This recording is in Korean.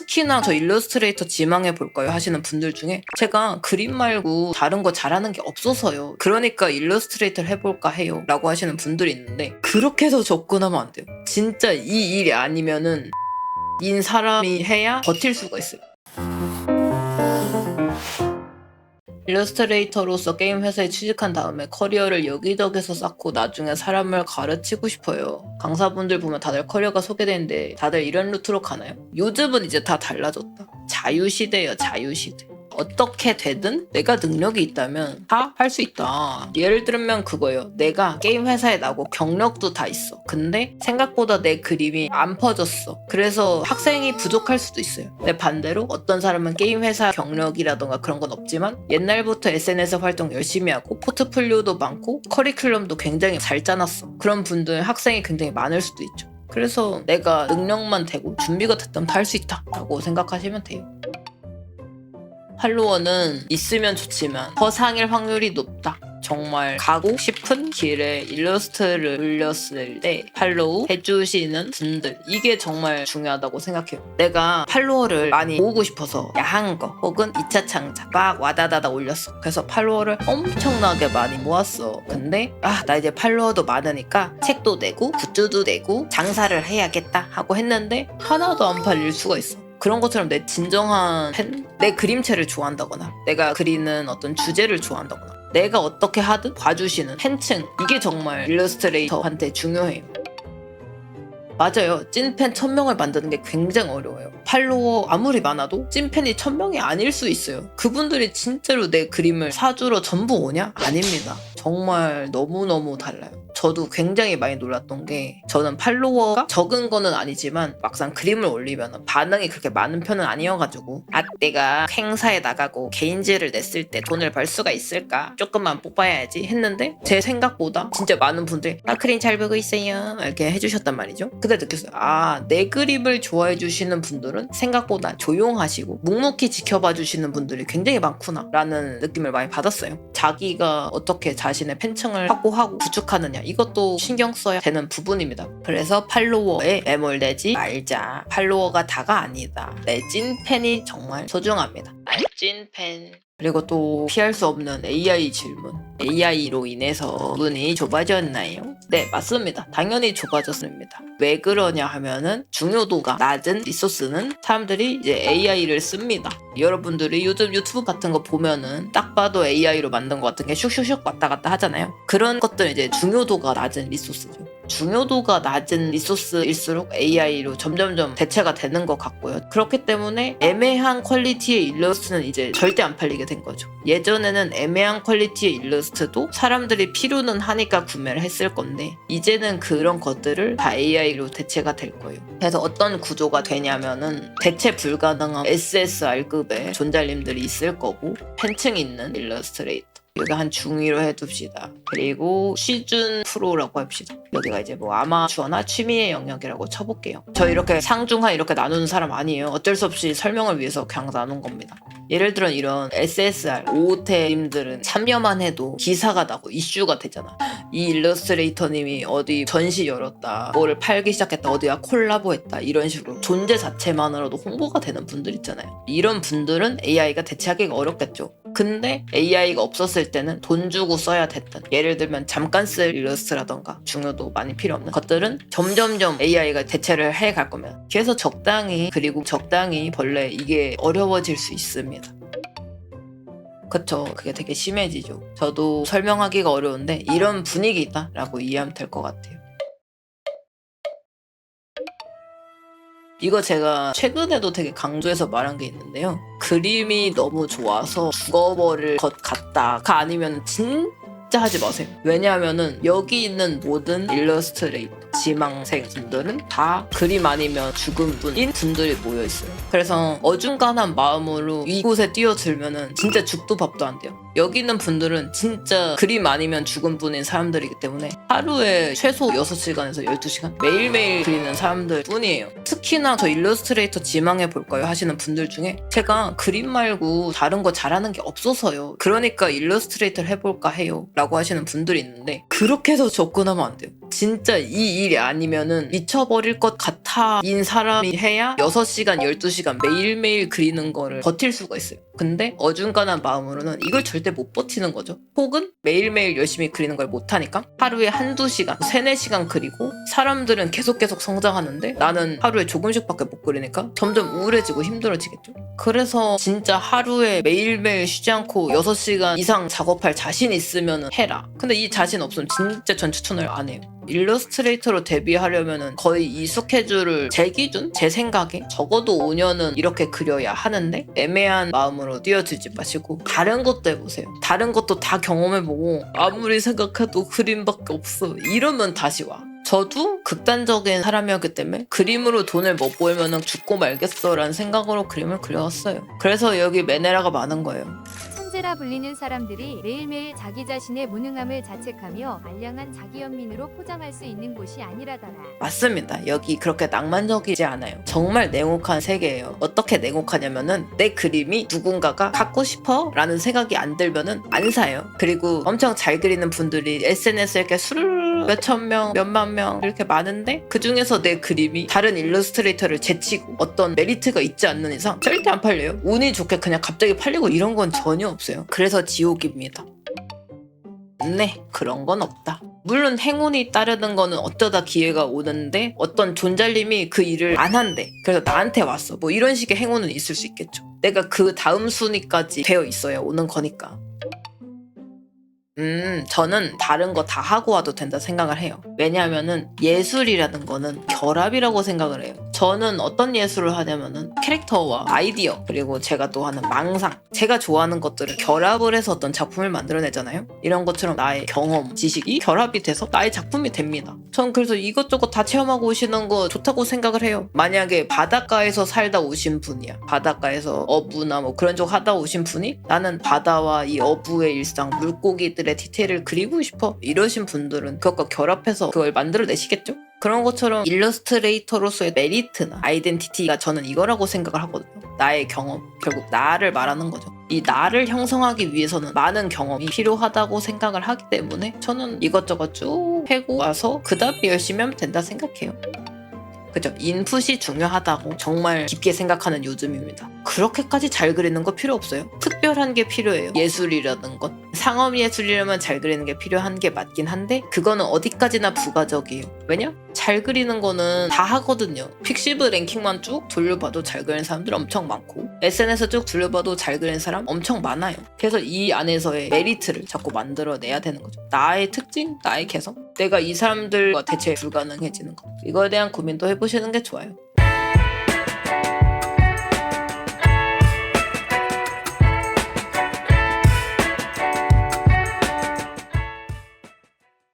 특히나 저 일러스트레이터 지망해 볼까요 하시는 분들 중에 제가 그림 말고 다른 거 잘하는 게 없어서요, 그러니까 일러스트레이터를 해볼까 해요 라고 하시는 분들이 있는데, 그렇게 해서 접근하면 안 돼요. 진짜 이 일이 아니면은 인 사람이 해야 버틸 수가 있어요. 일러스트레이터로서 게임 회사에 취직한 다음에 커리어를 여기저기서 쌓고 나중에 사람을 가르치고 싶어요. 강사분들 보면 다들 커리어가 소개되는데 다들 이런 루트로 가나요? 요즘은 이제 다 달라졌다. 자유시대예요, 자유시대. 어떻게 되든 내가 능력이 있다면 다 할 수 있다. 예를 들면 그거예요. 내가 게임 회사에 나고 경력도 다 있어. 근데 생각보다 내 그림이 안 퍼졌어. 그래서 학생이 부족할 수도 있어요. 근데 반대로 어떤 사람은 게임 회사 경력이라던가 그런 건 없지만 옛날부터 SNS 활동 열심히 하고 포트폴리오도 많고 커리큘럼도 굉장히 잘 짜놨어. 그런 분들 학생이 굉장히 많을 수도 있죠. 그래서 내가 능력만 되고 준비가 됐다면 다 할 수 있다 라고 생각하시면 돼요. 팔로워는 있으면 좋지만 허상일 확률이 높다. 정말 가고 싶은 길에 일러스트를 올렸을 때 팔로우 해주시는 분들, 이게 정말 중요하다고 생각해요. 내가 팔로워를 많이 모으고 싶어서 야한 거 혹은 2차 창작 막 와다다다 올렸어. 그래서 팔로워를 엄청나게 많이 모았어. 근데 나 이제 팔로워도 많으니까 책도 내고 굿즈도 내고 장사를 해야겠다 하고 했는데 하나도 안 팔릴 수가 있어. 그런 것처럼 내 진정한 팬? 내 그림체를 좋아한다거나 내가 그리는 어떤 주제를 좋아한다거나 내가 어떻게 하든 봐주시는 팬층, 이게 정말 일러스트레이터한테 중요해요. 맞아요. 찐팬 1000명을 만드는 게 굉장히 어려워요. 팔로워 아무리 많아도 찐팬이 1000명이 아닐 수 있어요. 그분들이 진짜로 내 그림을 사주러 전부 오냐? 아닙니다. 정말 너무너무 달라요. 저도 굉장히 많이 놀랐던 게, 저는 팔로워가 적은 거는 아니지만 막상 그림을 올리면 반응이 그렇게 많은 편은 아니어가지고 내가 행사에 나가고 개인지를 냈을 때 돈을 벌 수가 있을까? 조금만 뽑아야지 했는데 제 생각보다 진짜 많은 분들이 그림 잘 보고 있어요 이렇게 해주셨단 말이죠. 그때 느꼈어요. 내 그림을 좋아해 주시는 분들은 생각보다 조용하시고 묵묵히 지켜봐 주시는 분들이 굉장히 많구나 라는 느낌을 많이 받았어요. 자기가 어떻게 자신의 팬층을 확보하고 구축하느냐, 이것도 신경 써야 되는 부분입니다. 그래서 팔로워에 매몰되지 말자. 팔로워가 다가 아니다. 내 찐팬이 정말 소중합니다. 찐팬. 그리고 또 피할 수 없는 AI 질문. AI로 인해서 눈이 좁아졌나요? 네, 맞습니다. 당연히 좁아졌습니다. 왜 그러냐 하면은 중요도가 낮은 리소스는 사람들이 이제 AI를 씁니다. 여러분들이 요즘 유튜브 같은 거 보면은 딱 봐도 AI로 만든 것 같은 게 슉슉슉 왔다 갔다 하잖아요. 그런 것들 이제 중요도가 낮은 리소스죠. 중요도가 낮은 리소스일수록 AI로 점점점 대체가 되는 것 같고요. 그렇기 때문에 애매한 퀄리티의 일러스트는 이제 절대 안 팔리게 된 거죠. 예전에는 애매한 퀄리티의 일러스트도 사람들이 필요는 하니까 구매를 했을 건데 이제는 그런 것들을 다 AI로 대체가 될 거예요. 그래서 어떤 구조가 되냐면은 대체 불가능한 SSR급의 존잘님들이 있을 거고 팬층이 있는 일러스트레이터, 여기 한 중2로 해둡시다. 그리고 시즌 프로라고 합시다. 여기가 이제 뭐 아마추어나 취미의 영역이라고 쳐볼게요. 저 이렇게 상중하 이렇게 나누는 사람 아니에요. 어쩔 수 없이 설명을 위해서 그냥 나눈 겁니다. 예를 들어 이런 SSR, 오호태님들은 참여만 해도 기사가 나고 이슈가 되잖아. 이 일러스트레이터님이 어디 전시 열었다, 뭐를 팔기 시작했다, 어디와 콜라보했다, 이런 식으로 존재 자체만으로도 홍보가 되는 분들 있잖아요. 이런 분들은 AI가 대체하기가 어렵겠죠. 근데 AI가 없었을 때는 돈 주고 써야 됐던, 예를 들면 잠깐 쓸 일러스트라던가 중요도 많이 필요 없는 것들은 점점점 AI가 대체를 해갈 거면 그래서 적당히, 그리고 적당히 벌레, 이게 어려워질 수 있습니다. 그쵸, 그게 되게 심해지죠. 저도 설명하기가 어려운데 이런 분위기다 라고 이해하면 될 것 같아요. 이거 제가 최근에도 되게 강조해서 말한 게 있는데요. 그림이 너무 좋아서 죽어버릴 것 같다가 아니면 진짜 하지 마세요. 왜냐하면은 여기 있는 모든 일러스트레이터 지망생 분들은 다 그림 아니면 죽은 분인 분들이 모여있어요. 그래서 어중간한 마음으로 이곳에 뛰어들면은 진짜 죽도 밥도 안 돼요. 여기 있는 분들은 진짜 그림 아니면 죽은 분인 사람들이기 때문에 하루에 최소 6시간에서 12시간 매일매일 그리는 사람들 뿐이에요. 특히나 저 일러스트레이터 지망해 볼까요 하시는 분들 중에 제가 그림 말고 다른 거 잘하는 게 없어서요, 그러니까 일러스트레이터를 해볼까 해요 라고 하시는 분들이 있는데, 그렇게 해서 접근하면 안 돼요. 진짜 이 일이 아니면은 미쳐버릴 것 같아 인 사람이 해야 6시간, 12시간 매일매일 그리는 거를 버틸 수가 있어요. 근데 어중간한 마음으로는 이걸 절대 못 버티는 거죠. 혹은 매일매일 열심히 그리는 걸 못하니까 하루에 한두 시간, 3-4시간 그리고 사람들은 계속 성장하는데 나는 하루에 조금씩밖에 못 그리니까 점점 우울해지고 힘들어지겠죠. 그래서 진짜 하루에 매일매일 쉬지 않고 6시간 이상 작업할 자신 있으면 해라. 근데 이 자신 없으면 진짜 전 추천을 안 해요. 일러스트레이터로 데뷔하려면 거의 이 스케줄을 제 기준, 제 생각에 적어도 5년은 이렇게 그려야 하는데 애매한 마음으로 뛰어들지 마시고 다른 것도 해보세요. 다른 것도 다 경험해보고 아무리 생각해도 그림밖에 없어 이러면 다시 와. 저도 극단적인 사람이었기 때문에 그림으로 돈을 못 벌면 죽고 말겠어 라는 생각으로 그림을 그려왔어요. 그래서 여기 메네라가 많은 거예요. 천재라 불리는 사람들이 매일매일 자기 자신의 무능함을 자책하며 알량한 자기연민으로 포장할 수 있는 곳이 아니라더라. 맞습니다. 여기 그렇게 낭만적이지 않아요. 정말 냉혹한 세계예요. 어떻게 냉혹하냐면은 내 그림이 누군가가 갖고 싶어? 라는 생각이 안 들면은 안 사요. 그리고 엄청 잘 그리는 분들이 SNS에 이렇게 수르르 몇천 명, 몇만 명 이렇게 많은데 그 중에서 내 그림이 다른 일러스트레이터를 제치고 어떤 메리트가 있지 않는 이상 절대 안 팔려요. 운이 좋게 그냥 갑자기 팔리고 이런 건 전혀 없어요. 그래서 지옥입니다. 네, 그런 건 없다. 물론 행운이 따르는 거는 어쩌다 기회가 오는데 어떤 존잘님이 그 일을 안 한대. 그래서 나한테 왔어. 뭐 이런 식의 행운은 있을 수 있겠죠. 내가 그 다음 순위까지 되어 있어야 오는 거니까. 저는 다른 거 다 하고 와도 된다 생각을 해요. 왜냐하면은 예술이라는 거는 결합이라고 생각을 해요. 저는 어떤 예술을 하냐면은 캐릭터와 아이디어 그리고 제가 또 하는 망상 제가 좋아하는 것들을 결합을 해서 어떤 작품을 만들어내잖아요. 이런 것처럼 나의 경험, 지식이 결합이 돼서 나의 작품이 됩니다. 전 그래서 이것저것 다 체험하고 오시는 거 좋다고 생각을 해요. 만약에 바닷가에서 살다 오신 분이야. 바닷가에서 어부나 뭐 그런 쪽 하다 오신 분이 나는 바다와 이 어부의 일상, 물고기들의 디테일을 그리고 싶어 이러신 분들은 그것과 결합해서 그걸 만들어내시겠죠? 그런 것처럼 일러스트레이터로서의 메리트나 아이덴티티가 저는 이거라고 생각을 하거든요. 나의 경험, 결국 나를 말하는 거죠. 이 나를 형성하기 위해서는 많은 경험이 필요하다고 생각을 하기 때문에 저는 이것저것 쭉 해고 와서 그 다음에 열심히 하면 된다 생각해요. 그죠? 인풋이 중요하다고 정말 깊게 생각하는 요즘입니다. 그렇게까지 잘 그리는 거 필요 없어요. 특별한 게 필요해요. 예술이라는 것. 상업 예술이라면 잘 그리는 게 필요한 게 맞긴 한데 그거는 어디까지나 부가적이에요. 왜냐? 잘 그리는 거는 다 하거든요. 픽시브 랭킹만 쭉 돌려봐도 잘 그리는 사람들 엄청 많고 SNS 쭉 돌려봐도 잘 그리는 사람 엄청 많아요. 그래서 이 안에서의 메리트를 자꾸 만들어내야 되는 거죠. 나의 특징, 나의 개성, 내가 이 사람들과 대체 불가능해지는 거. 이거에 대한 고민도 해보시는 게 좋아요.